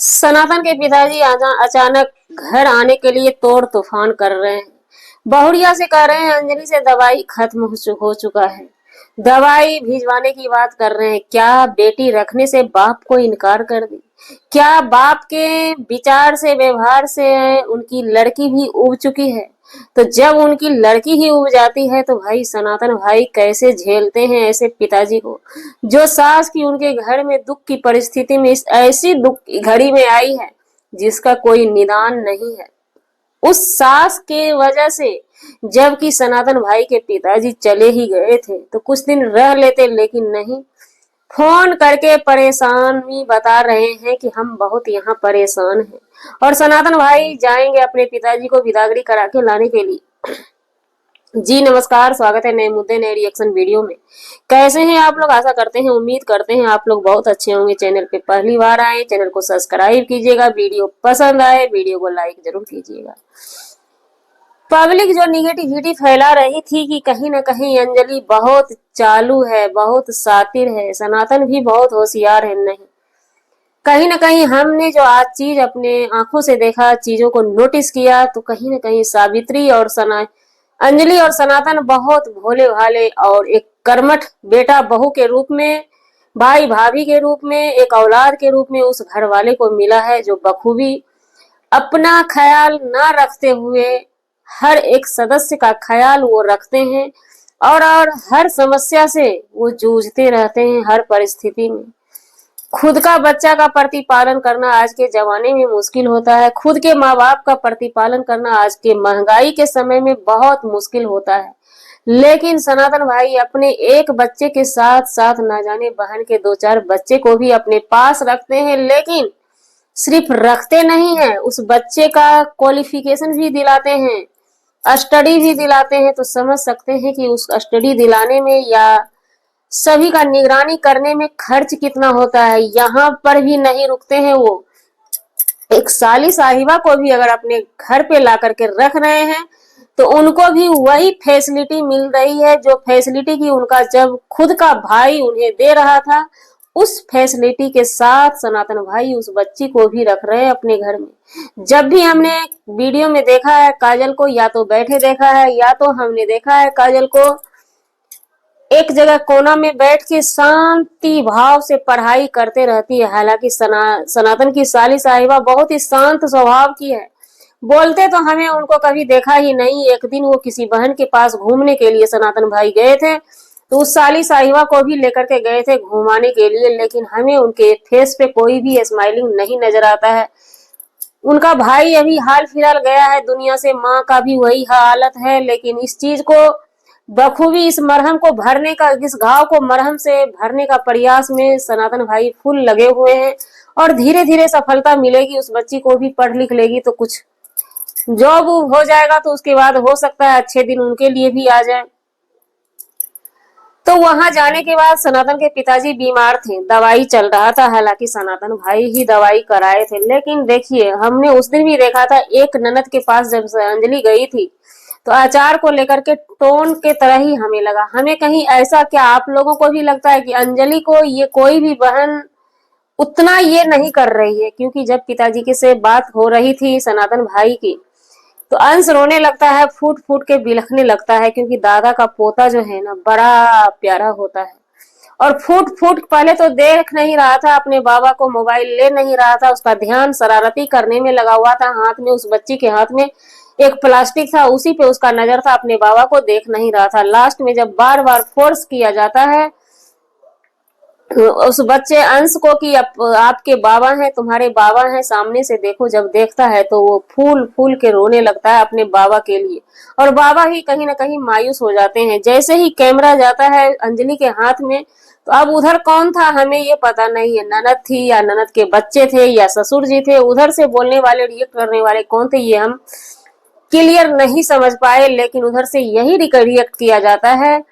सनातन के पिताजी अचानक घर आने के लिए तोड़ तूफान कर रहे हैं। बहुड़िया से कह रहे हैं अंजलि से दवाई खत्म हो चुका है। दवाई भिजवाने की बात कर रहे हैं। क्या बेटी रखने से बाप को इनकार कर दी? क्या बाप के विचार से व्यवहार से उनकी लड़की भी उब चुकी है? तो जब उनकी लड़की ही उब जाती है तो भाई सनातन भाई कैसे झेलते हैं ऐसे पिताजी को, जो सास की उनके घर में दुख की परिस्थिति में इस ऐसी दुख की घड़ी में आई है जिसका कोई निदान नहीं है उस सास के वजह से। जबकि सनातन भाई के पिताजी चले ही गए थे तो कुछ दिन रह लेते, लेकिन नहीं, फोन करके परेशानी बता रहे हैं कि हम बहुत यहाँ परेशान हैं और सनातन भाई जाएंगे अपने पिताजी को बिदागरी करा के लाने के लिए। जी नमस्कार, स्वागत है नए मुद्दे नए रिएक्शन वीडियो में। कैसे हैं आप लोग? आशा करते हैं, उम्मीद करते हैं आप लोग बहुत अच्छे होंगे। चैनल पे पहली बार आए, चैनल को सब्सक्राइब कीजिएगा। वीडियो पसंद आए वीडियो को लाइक जरूर कीजिएगा। पब्लिक जो निगेटिविटी फैला रही थी कि कहीं ना कहीं अंजलि बहुत चालू है, बहुत शातिर है, सनातन भी बहुत होशियार है, नहीं, कहीं ना कहीं हमने जो आज चीज अपने आंखों से देखा, चीजों को नोटिस किया, तो कहीं ना कहीं सावित्री और अंजलि और सनातन बहुत भोले भाले और एक कर्मठ बेटा बहू के रूप में, भाई भाभी के रूप में, एक औलाद के रूप में उस घर वाले को मिला है जो बखूबी अपना ख्याल ना रखते हुए हर एक सदस्य का ख्याल वो रखते हैं और हर समस्या से वो जूझते रहते हैं हर परिस्थिति में। खुद का बच्चा का प्रतिपालन करना आज के जमाने में मुश्किल होता है। खुद के माँ बाप का प्रतिपालन करना आज के महंगाई के समय में बहुत मुश्किल होता है। लेकिन सनातन भाई अपने एक बच्चे के साथ साथ ना जाने बहन के दो चार बच्चे को भी अपने पास रखते हैं। लेकिन सिर्फ रखते नहीं है, उस बच्चे का क्वालिफिकेशन भी दिलाते हैं, स्टडी भी दिलाते हैं। तो समझ सकते हैं कि उस स्टडी दिलाने में या सभी का निगरानी करने में खर्च कितना होता है। यहाँ पर भी नहीं रुकते हैं वो। एक साली साहिबा को भी अगर अपने घर पे ला करके रख रहे हैं तो उनको भी वही फैसिलिटी मिल रही है जो फैसिलिटी की उनका जब खुद का भाई उन्हें दे रहा था। उस फैसिलिटी के साथ सनातन भाई उस बच्ची को भी रख रहे हैं अपने घर में। जब भी हमने वीडियो में देखा है काजल को, या तो बैठे देखा है या तो हमने देखा है काजल को एक जगह कोना में बैठ के शांति भाव से पढ़ाई करते रहती है। हालांकि सनातन की साली साहिबा बहुत ही शांत स्वभाव की है। बोलते तो हमें उनको कभी देखा ही नहीं। एक दिन वो किसी बहन के पास घूमने के लिए सनातन भाई गए थे तो उस साली साहिबा को भी लेकर के गए थे घुमाने के लिए, लेकिन हमें उनके फेस पे कोई भी स्माइलिंग नहीं नजर आता है। उनका भाई अभी हाल फिलहाल गया है दुनिया से, माँ का भी वही हालत है। लेकिन इस चीज को बखूबी, इस मरहम को भरने का, इस घाव को मरहम से भरने का प्रयास में सनातन भाई फुल लगे हुए हैं और धीरे धीरे सफलता मिलेगी। उस बच्ची को भी पढ़ लिख लेगी तो कुछ जॉब हो जाएगा तो उसके बाद हो सकता है अच्छे दिन उनके लिए भी आ जाए। तो वहां जाने के बाद सनातन के पिताजी बीमार थे, दवाई चल रहा था। हालांकि सनातन भाई ही दवाई कराए थे। लेकिन देखिए, हमने उस दिन भी देखा था एक ननद के पास जब अंजलि गई थी तो अचार को लेकर के टोन के तरह ही हमें लगा। हमें कहीं ऐसा, क्या आप लोगों को भी लगता है कि अंजलि को ये कोई भी बहन उतना ये नहीं कर रही है? क्योंकि जब पिताजी के से बात हो रही थी सनातन भाई की तो अंश रोने लगता है, फूट फूट के बिलखने लगता है, क्योंकि दादा का पोता जो है ना बड़ा प्यारा होता है। और फूट फूट पहले तो देख नहीं रहा था अपने बाबा को, मोबाइल ले नहीं रहा था, उसका ध्यान शरारती करने में लगा हुआ था। हाथ में, उस बच्ची के हाथ में एक प्लास्टिक था, उसी पे उसका नजर था, अपने बाबा को देख नहीं रहा था। लास्ट में जब बार बार फोर्स किया जाता है उस बच्चे अंश को कि आपके बाबा हैं, तुम्हारे बाबा हैं, सामने से देखो, जब देखता है तो वो फूल फूल के रोने लगता है अपने बाबा के लिए। और बाबा ही कहीं ना कहीं मायूस हो जाते हैं। जैसे ही कैमरा जाता है अंजलि के हाथ में तो अब उधर कौन था हमें ये पता नहीं है, ननद थी या ननद के बच्चे थे या ससुर जी थे, उधर से बोलने वाले रिएक्ट करने वाले कौन थे ये हम क्लियर नहीं समझ पाए। लेकिन उधर से यही रिएक्ट किया जाता है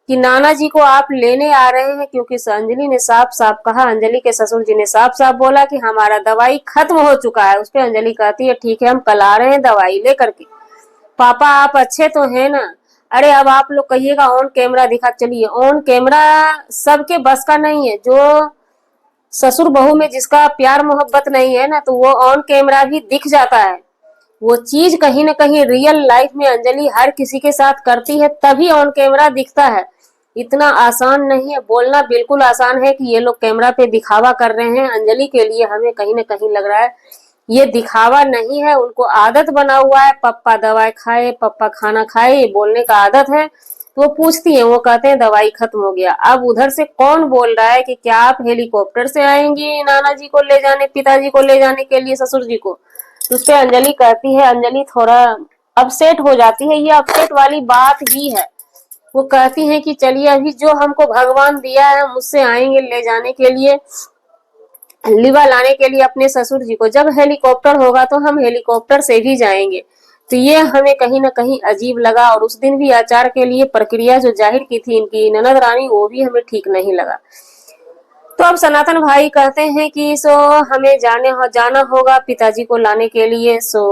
कि नाना जी को आप लेने आ रहे हैं, क्योंकि अंजलि ने साफ साफ कहा, अंजलि के ससुर जी ने साफ साफ बोला कि हमारा दवाई खत्म हो चुका है। उस पर अंजलि कहती है ठीक है हम कल आ रहे हैं दवाई लेकर के। पापा आप अच्छे तो हैं ना? अरे अब आप लोग कहिएगा ऑन कैमरा दिखा, चलिए ऑन कैमरा सबके बस का नहीं है। जो ससुर बहू में जिसका प्यार मोहब्बत नहीं है ना, तो वो ऑन कैमरा भी दिख जाता है। वो चीज कहीं ना कहीं रियल लाइफ में अंजलि हर किसी के साथ करती है, तभी ऑन कैमरा दिखता है। इतना आसान नहीं है बोलना, बिल्कुल आसान है कि ये लोग कैमरा पे दिखावा कर रहे हैं। अंजलि के लिए हमें कहीं ना कहीं लग रहा है ये दिखावा नहीं है, उनको आदत बना हुआ है, पप्पा दवाई खाए, पप्पा खाना खाए, ये बोलने का आदत है। तो वो पूछती है, वो कहते हैं दवाई खत्म हो गया। अब उधर से कौन बोल रहा है कि क्या आप हेलीकॉप्टर से आएंगी नाना जी को ले जाने, पिताजी को ले जाने के लिए, ससुर जी को? तो उस पे अंजलि कहती है, अंजलि थोड़ा अपसेट हो जाती है, ये अपसेट वाली बात ही है। वो कहती है कि चलिए अभी जो हमको भगवान दिया है हम उससे आएंगे ले जाने के लिए, लिवा लाने के लिए अपने ससुर जी को। जब हेलीकॉप्टर होगा तो हम हेलीकॉप्टर से भी जाएंगे। तो ये हमें कहीं ना कहीं अजीब लगा, और उस दिन भी आचार के लिए प्रक्रिया जो जाहिर की थी इनकी ननद रानी, वो भी हमें ठीक नहीं लगा। तो अब सनातन भाई कहते हैं कि सो हमें जाना होगा पिताजी को लाने के लिए। सो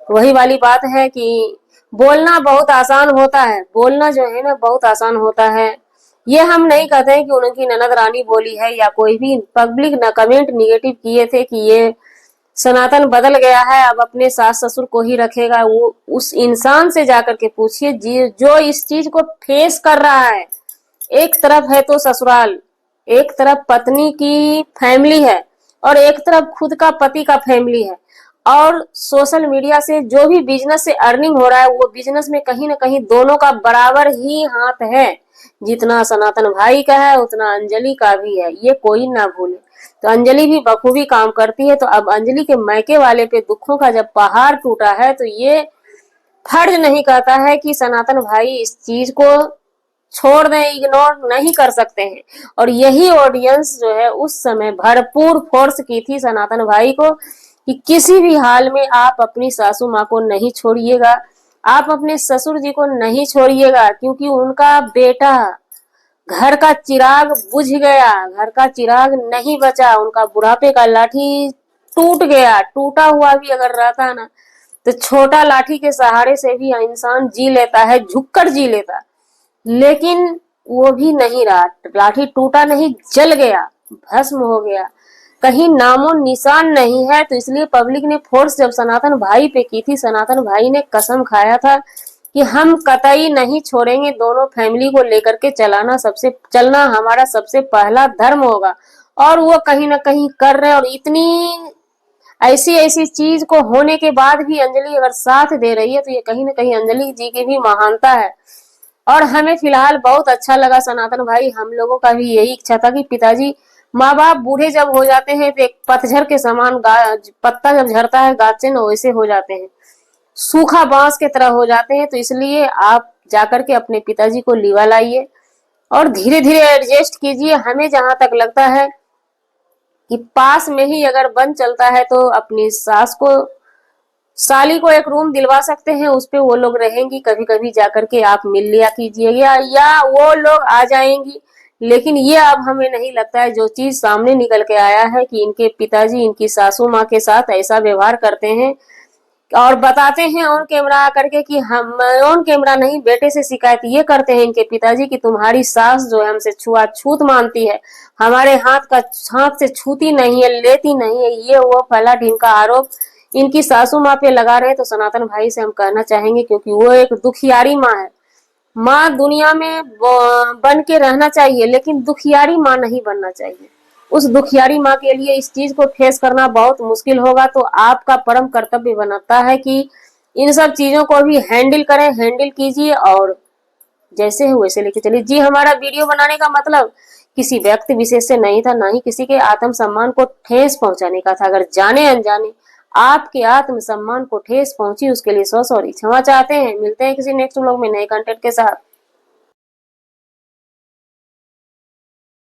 वही वाली बात है कि बोलना बहुत आसान होता है, बोलना जो है ना बहुत आसान होता है। ये हम नहीं कहते हैं कि उनकी ननद रानी बोली है, या कोई भी पब्लिक न कमेंट निगेटिव किए थे कि ये सनातन बदल गया है, अब अपने सास ससुर को ही रखेगा। वो उस इंसान से जाकर के पूछिए जो इस चीज को फेस कर रहा है। एक तरफ है तो ससुराल, एक तरफ पत्नी की फैमिली है, और एक तरफ खुद का पति का फैमिली है, और सोशल मीडिया से जो भी बिजनेस से अर्निंग हो रहा है, वो बिजनेस में कहीं ना कहीं दोनों का बराबर ही हाथ है। जितना सनातन भाई का है उतना अंजलि का भी है, ये कोई ना भूले। तो अंजलि भी बखूबी काम करती है। तो अब अंजलि के मायके वाले पे दुखों का जब पहाड़ टूटा है, तो ये फर्ज नहीं करता है कि सनातन भाई इस चीज को छोड़ दें, इग्नोर नहीं कर सकते हैं। और यही ऑडियंस जो है उस समय भरपूर फोर्स की थी सनातन भाई को कि किसी भी हाल में आप अपनी सासू माँ को नहीं छोड़िएगा, आप अपने ससुर जी को नहीं छोड़िएगा, क्योंकि उनका बेटा, घर का चिराग बुझ गया, घर का चिराग नहीं बचा, उनका बुढ़ापे का लाठी टूट गया। टूटा हुआ भी अगर रहता ना, तो छोटा लाठी के सहारे से भी इंसान जी लेता है, झुककर जी लेता, लेकिन वो भी नहीं रहा। लाठी टूटा नहीं, जल गया, भस्म हो गया, कहीं नामो निशान नहीं है। तो इसलिए पब्लिक ने फोर्स जब सनातन भाई पे की थी, सनातन भाई ने कसम खाया था कि हम कतई नहीं छोड़ेंगे, दोनों फैमिली को लेकर के चलना हमारा सबसे पहला धर्म होगा। और वो कहीं ना कहीं कर रहे हैं। और इतनी ऐसी ऐसी चीज को होने के बाद भी अंजलि अगर साथ दे रही है, तो ये कहीं ना कहीं अंजलि जी की भी महानता है। और हमें फिलहाल बहुत अच्छा लगा सनातन भाई, हम लोगों का भी यही इच्छा था कि पिताजी, माँ बाप बूढ़े जब हो जाते हैं तो एक पतझड़ के समान पत्ता जब झड़ता है गाछ से, न वैसे हो जाते हैं, सूखा बांस के तरह हो जाते हैं। तो इसलिए आप जाकर के अपने पिताजी को लिवा लाइए और धीरे धीरे एडजस्ट कीजिए। हमें जहां तक लगता है कि पास में ही अगर बन चलता है, तो अपनी साली को एक रूम दिलवा सकते हैं, उस पे वो लोग रहेंगी, कभी कभी जाकर के आप मिल लिया कीजिएगा, या वो लोग आ जाएंगी। लेकिन ये अब हमें नहीं लगता है, जो चीज सामने निकल के आया है कि इनके पिताजी इनकी सासू माँ के साथ ऐसा व्यवहार करते हैं और बताते हैं ऑन कैमरा आकर के कि हम, ऑन कैमरा नहीं, बेटे से शिकायत ये करते हैं इनके पिताजी कि तुम्हारी सास जो है हमसे छुआछूत मानती है, हमारे हाथ से छूती नहीं है, लेती नहीं है, ये वो फला ढींका आरोप इनकी सासू माँ पे लगा रहे हैं। तो सनातन भाई से हम कहना चाहेंगे, क्योंकि वो एक दुखियारी माँ है, माँ दुनिया में बन के रहना चाहिए, लेकिन दुखियारी माँ नहीं बनना चाहिए। उस दुखियारी माँ के लिए इस चीज को फेस करना बहुत मुश्किल होगा। तो आपका परम कर्तव्य बनता है कि इन सब चीजों को भी हैंडल करें, हैंडल कीजिए और जैसे है वैसे लेके चलिए। जी, हमारा वीडियो बनाने का मतलब किसी व्यक्ति विशेष से नहीं था, ना ही किसी के आत्म सम्मान को ठेस पहुंचाने का था। अगर जाने अनजाने आपके आत्म सम्मान को ठेस पहुंची, उसके लिए सॉरी, क्षमा चाहते हैं। मिलते हैं किसी नेक्स्ट व्लॉग में नए कंटेंट के साथ।